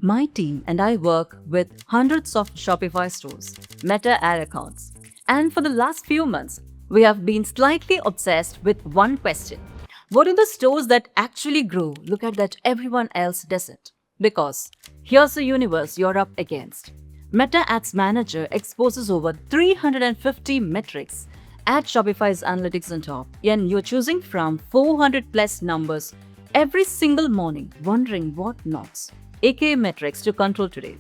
My team and I work with hundreds of Shopify stores, Meta ad accounts. And for the last few months, we have been slightly obsessed with one question. What are the stores that actually grow? Look at that everyone else doesn't. Because here's the universe you're up against. Meta Ads Manager exposes over 350 metrics at Shopify's analytics on top, and you're choosing from 400 plus numbers every single morning, wondering what knots, aka metrics, to control today.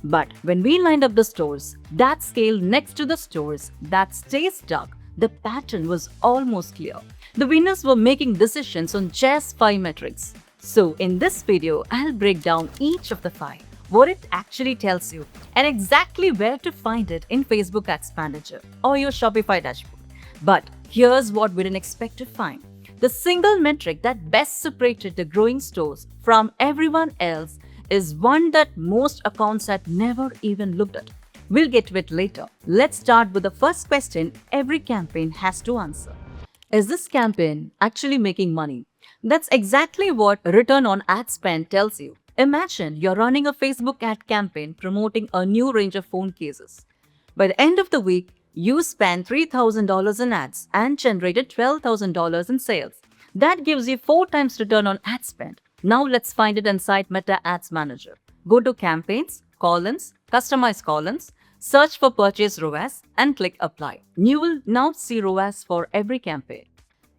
But when we lined up the stores that scale next to the stores that stay stuck, the pattern was almost clear. The winners were making decisions on just 5 metrics. So in this video, I'll break down each of the 5, what it actually tells you, and exactly where to find it in Facebook Ads Manager or your Shopify dashboard. But here's what we didn't expect to find. The single metric that best separated the growing stores from everyone else is one that most accounts had never even looked at. We'll get to it later. Let's start with the first question every campaign has to answer. Is this campaign actually making money? That's exactly what return on ad spend tells you. Imagine you're running a Facebook ad campaign promoting a new range of phone cases. By the end of the week, you spent $3,000 in ads and generated $12,000 in sales. That gives you 4 times return on ad spend. Now let's find it inside Meta Ads Manager. Go to Campaigns, Columns, Customize Columns, search for Purchase ROAS and click Apply. You will now see ROAS for every campaign.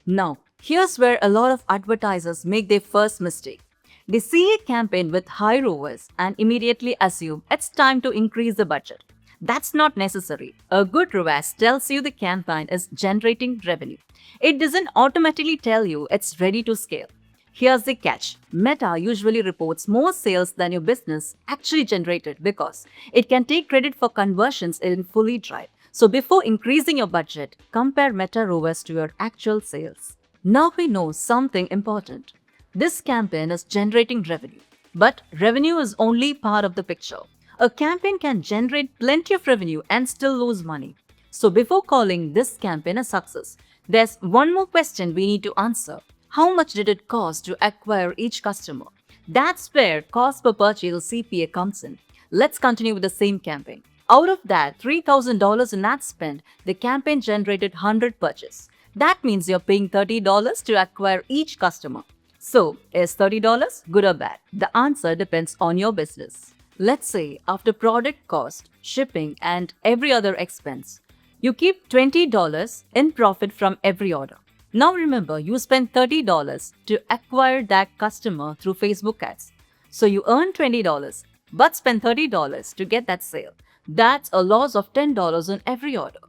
Now, here's where a lot of advertisers make their first mistake. They see a campaign with high ROAS and immediately assume it's time to increase the budget. That's not necessary. A good ROAS tells you the campaign is generating revenue. It doesn't automatically tell you it's ready to scale. Here's the catch. Meta usually reports more sales than your business actually generated because it can take credit for conversions in fully tried. So before increasing your budget, compare Meta ROAS to your actual sales. Now we know something important. This campaign is generating revenue, but revenue is only part of the picture. A campaign can generate plenty of revenue and still lose money. So before calling this campaign a success, there's one more question we need to answer. How much did it cost to acquire each customer? That's where cost per purchase CPA comes in. Let's continue with the same campaign. Out of that $3,000 in ad spend, the campaign generated 100 purchases. That means you're paying $30 to acquire each customer. So, is $30 good or bad? The answer depends on your business. Let's say after product cost, shipping, and every other expense, you keep $20 in profit from every order. Now remember, you spent $30 to acquire that customer through Facebook ads. So you earn $20 but spend $30 to get that sale. That's a loss of $10 on every order.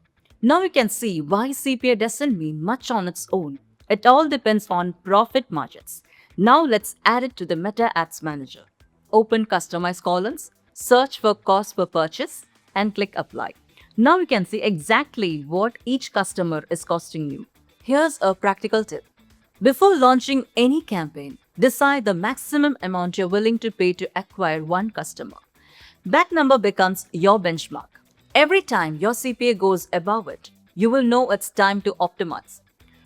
Now you can see why CPA doesn't mean much on its own. It all depends on profit margins. Now let's add it to the Meta Ads Manager. Open Customize Columns, search for Cost per Purchase, and click Apply. Now you can see exactly what each customer is costing you. Here's a practical tip. Before launching any campaign, decide the maximum amount you're willing to pay to acquire one customer. That number becomes your benchmark. Every time your CPA goes above it, you will know it's time to optimize.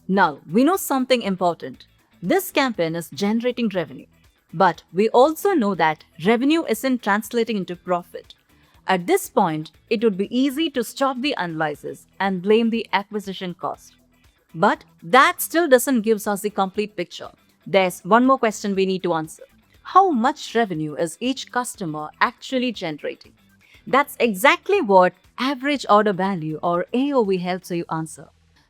Now, we know something important. This campaign is generating revenue. But we also know that revenue isn't translating into profit. At this point, it would be easy to stop the analysis and blame the acquisition cost. But that still doesn't give us the complete picture. There's one more question we need to answer. How much revenue is each customer actually generating? That's exactly what average order value or AOV helps you answer.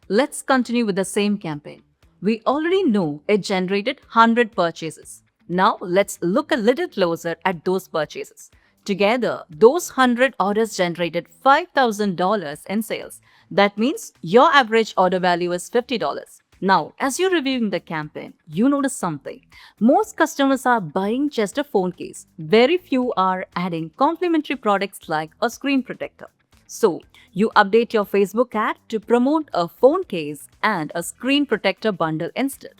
Let's continue with the same campaign. We already know it generated 100 purchases. Now let's look a little closer at those purchases. Together, those 100 orders generated $5,000 in sales. That means your average order value is $50. Now, as you're reviewing the campaign, you notice something. Most customers are buying just a phone case. Very few are adding complementary products like a screen protector. So, you update your Facebook ad to promote a phone case and a screen protector bundle instead.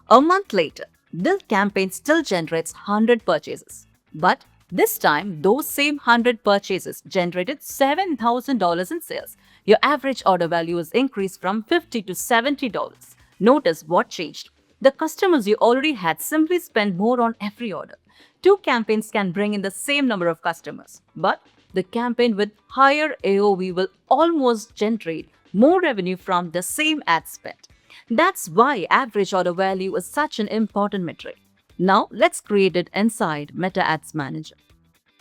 A month later, this campaign still generates 100 purchases. But this time, those same 100 purchases generated $7,000 in sales. Your average order value is increased from $50 to $70. Notice what changed. The customers you already had simply spent more on every order. Two campaigns can bring in the same number of customers, but the campaign with higher AOV will almost generate more revenue from the same ad spend. That's why average order value is such an important metric. Now let's create it inside Meta Ads Manager.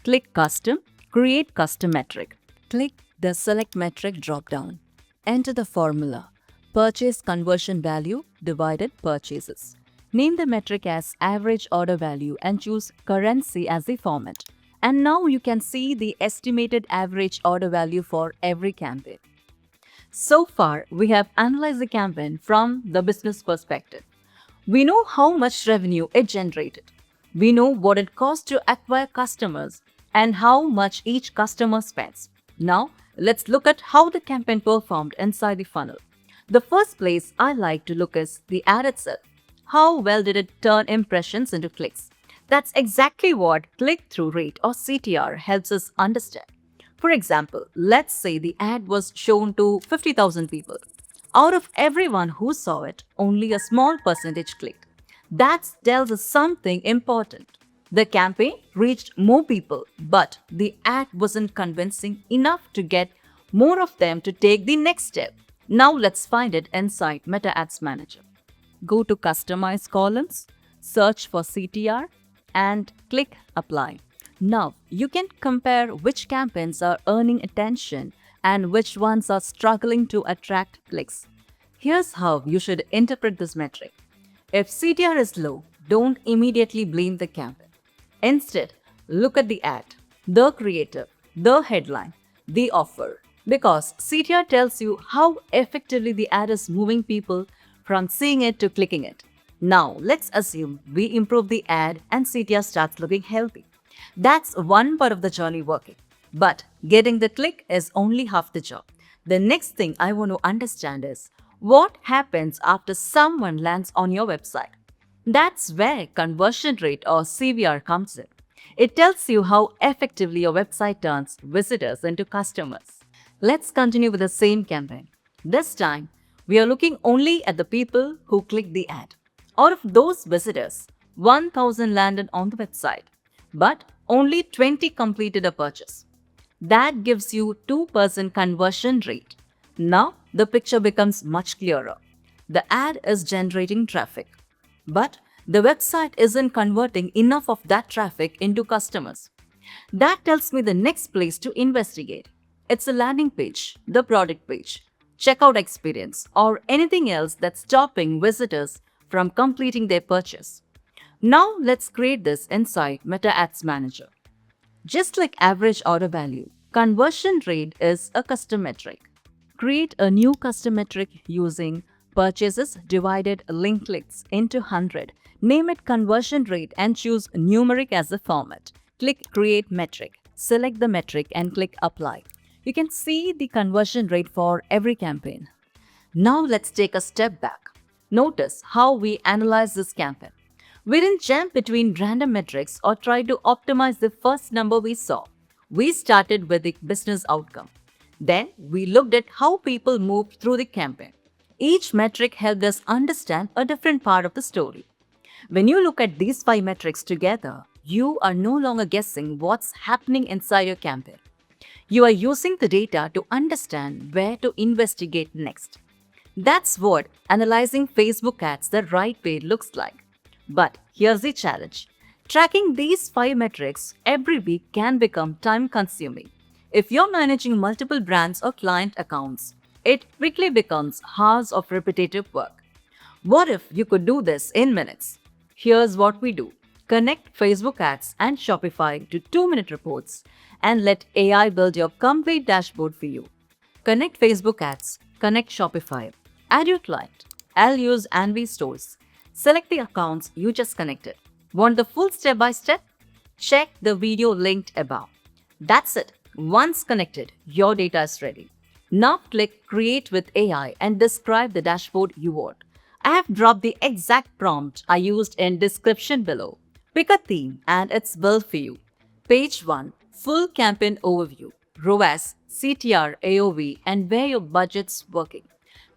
Click Custom, create custom metric. Click the Select Metric drop-down. Enter the formula Purchase Conversion Value divided Purchases. Name the metric as Average Order Value and choose Currency as the format. And now you can see the estimated average order value for every campaign. So far, we have analyzed the campaign from the business perspective. We know how much revenue it generated. We know what it costs to acquire customers and how much each customer spends. Now, let's look at how the campaign performed inside the funnel. The first place I like to look is the ad itself. How well did it turn impressions into clicks? That's exactly what click-through rate or CTR helps us understand. For example, let's say the ad was shown to 50,000 people. Out of everyone who saw it, only a small percentage clicked. That tells us something important. The campaign reached more people, but the ad wasn't convincing enough to get more of them to take the next step. Now let's find it inside Meta Ads Manager. Go to Customize columns, search for CTR, and click Apply. Now you can compare which campaigns are earning attention and which ones are struggling to attract clicks. Here's how you should interpret this metric. If CTR is low, don't immediately blame the campaign. Instead, look at the ad, the creative, the headline, the offer, because CTR tells you how effectively the ad is moving people from seeing it to clicking it. Now, let's assume we improve the ad and CTR starts looking healthy. That's one part of the journey working. But getting the click is only half the job. The next thing I want to understand is what happens after someone lands on your website. That's where conversion rate or CVR comes in. It tells you how effectively your website turns visitors into customers. Let's continue with the same campaign. This time, we are looking only at the people who clicked the ad. Out of those visitors, 1,000 landed on the website, but only 20 completed a purchase. That gives you 2% conversion rate. Now, the picture becomes much clearer. The ad is generating traffic, but the website isn't converting enough of that traffic into customers. That tells me the next place to investigate. It's a landing page, the product page, checkout experience, or anything else that's stopping visitors from completing their purchase. Now let's create this inside Meta Ads Manager. Just like average order value, conversion rate is a custom metric. Create a new custom metric using purchases divided link clicks into 100. Name it conversion rate and choose numeric as the format. Click Create Metric. Select the metric and click Apply. You can see the conversion rate for every campaign. Now let's take a step back. Notice how we analyze this campaign. We didn't jump between random metrics or try to optimize the first number we saw. We started with the business outcome. Then we looked at how people moved through the campaign. Each metric helped us understand a different part of the story. When you look at these 5 metrics together, you are no longer guessing what's happening inside your campaign. You are using the data to understand where to investigate next. That's what analyzing Facebook ads the right way looks like. But here's the challenge. Tracking these 5 metrics every week can become time-consuming. If you're managing multiple brands or client accounts, it quickly becomes hours of repetitive work. What if you could do this in minutes? Here's what we do. Connect Facebook ads and Shopify to 2-minute reports and let AI build your complete dashboard for you. Connect Facebook ads, connect Shopify, add your client. I'll use Anvi stores. Select the accounts you just connected. Want the full step-by-step? Check the video linked above. That's it. Once connected, your data is ready. Now click Create with AI and describe the dashboard you want. I have dropped the exact prompt I used in description below. Pick a theme and it's built for you. Page 1, full campaign overview, ROAS, CTR, AOV, and where your budget's working.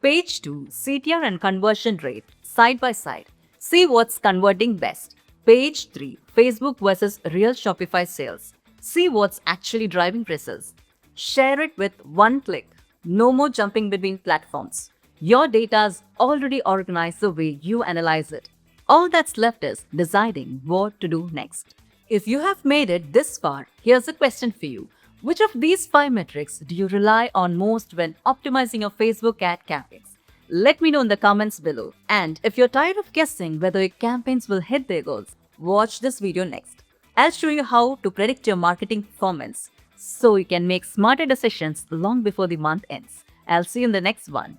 Page 2, CTR and conversion rate, side by side. See what's converting best. Page 3, Facebook versus real Shopify sales. See what's actually driving results. Share it with one click. No more jumping between platforms. Your data's already organized the way you analyze it. All that's left is deciding what to do next. If you have made it this far, here's a question for you. Which of these 5 metrics do you rely on most when optimizing your Facebook ad campaigns? Let me know in the comments below. And if you're tired of guessing whether your campaigns will hit their goals, watch this video next. I'll show you how to predict your marketing performance so you can make smarter decisions long before the month ends. I'll see you in the next one.